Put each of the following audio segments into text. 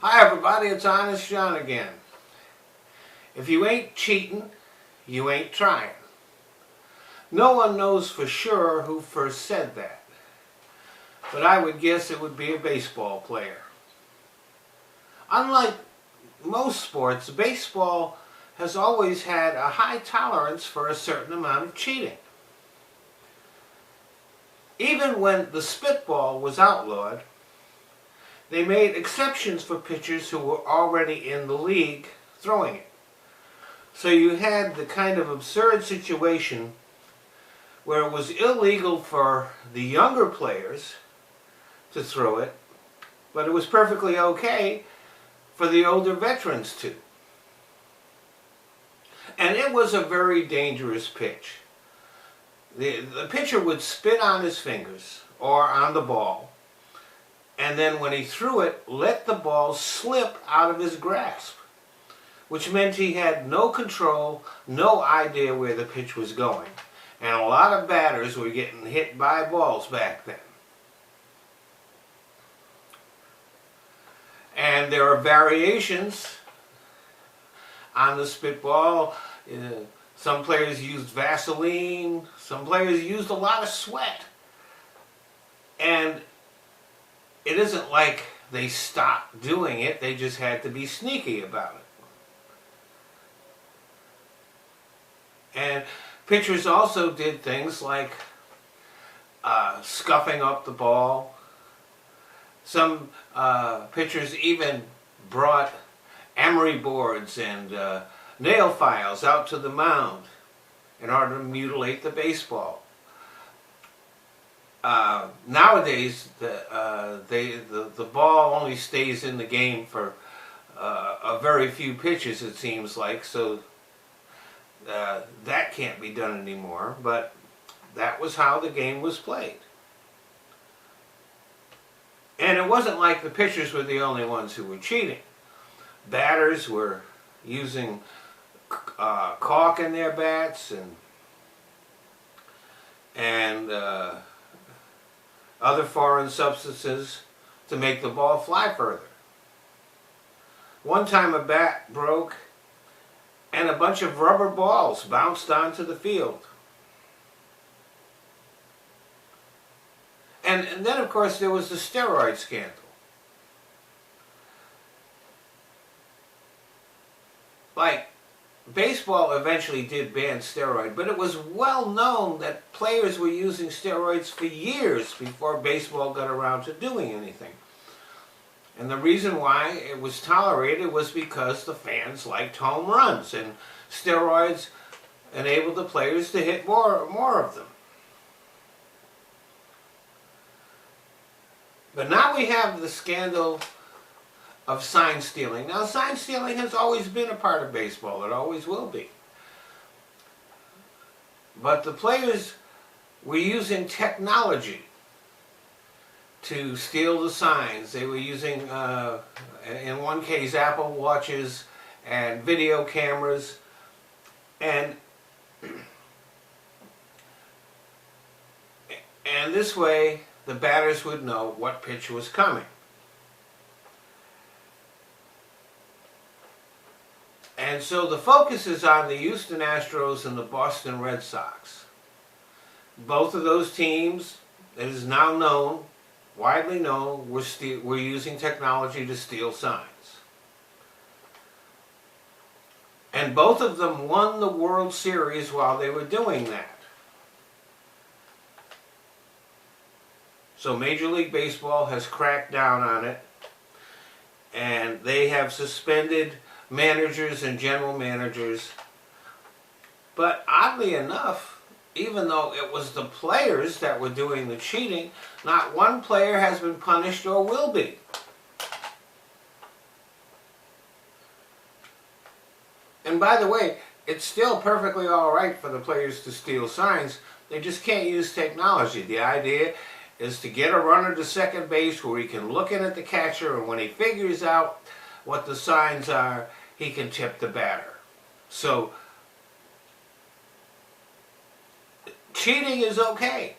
Hi everybody, it's Honest John again. If you ain't cheating, you ain't trying. No one knows for sure who first said that, but I would guess it would be a baseball player. Unlike most sports, baseball has always had a high tolerance for a certain amount of cheating. Even when the spitball was outlawed, they made exceptions for pitchers who were already in the league throwing it. So you had the kind of absurd situation where it was illegal for the younger players to throw it, but it was perfectly okay for the older veterans to. And it was a very dangerous pitch. The pitcher would spit on his fingers or on the ball, and then when he threw it, let the ball slip out of his grasp, which meant he had no control, no idea where the pitch was going. And a lot of batters were getting hit by balls back then. And there are variations on the spitball. Some players used Vaseline, some players used a lot of sweat. And it isn't like they stopped doing it, they just had to be sneaky about it. And pitchers also did things like scuffing up the ball. Some pitchers even brought emery boards and nail files out to the mound in order to mutilate the baseball. Nowadays, the ball only stays in the game for a very few pitches, it seems like, so that can't be done anymore, but that was how the game was played. And it wasn't like the pitchers were the only ones who were cheating. Batters were using caulk in their bats and other foreign substances to make the ball fly further. One time a bat broke and a bunch of rubber balls bounced onto the field. And then, of course, there was the steroid scandal. Like, baseball eventually did ban steroid, but it was well known that players were using steroids for years before baseball got around to doing anything. And the reason why it was tolerated was because the fans liked home runs, and steroids enabled the players to hit more of them. But now we have the scandal of sign stealing. Now, sign stealing has always been a part of baseball. It always will be. But the players were using technology to steal the signs. They were using, in one case, Apple Watches and video cameras. And this way, the batters would know what pitch was coming. And so the focus is on the Houston Astros and the Boston Red Sox. Both of those teams, it is now known, widely known, were using technology to steal signs. And both of them won the World Series while they were doing that. So Major League Baseball has cracked down on it, and they have suspended managers and general managers. But oddly enough, even though it was the players that were doing the cheating, not one player has been punished or will be. And by the way, it's still perfectly all right for the players to steal signs. They just can't use technology. The idea is to get a runner to second base where he can look in at the catcher, and when he figures out what the signs are, he can tip the batter. So, cheating is okay.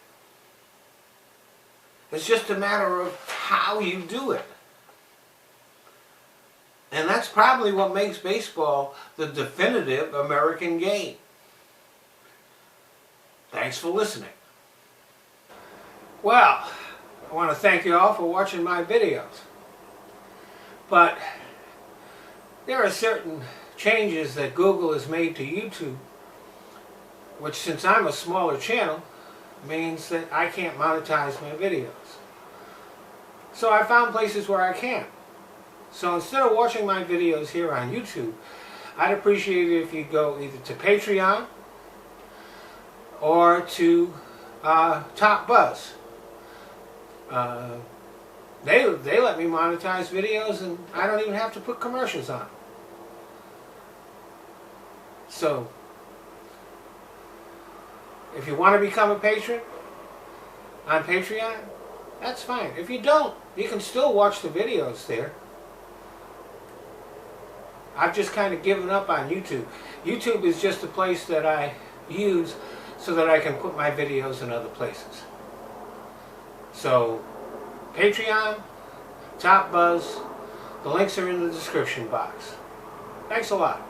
It's just a matter of how you do it. And that's probably what makes baseball the definitive American game. Thanks for listening. Well, I want to thank you all for watching my videos. But there are certain changes that Google has made to YouTube, which, since I'm a smaller channel, means that I can't monetize my videos. So I found places where I can. So instead of watching my videos here on YouTube, I'd appreciate it if you go either to Patreon or to Top Buzz. They let me monetize videos, and I don't even have to put commercials on. So, if you want to become a patron on Patreon, that's fine. If you don't, you can still watch the videos there. I've just kind of given up on YouTube. YouTube is just a place that I use so that I can put my videos in other places. So, Patreon, Top Buzz, the links are in the description box. Thanks a lot.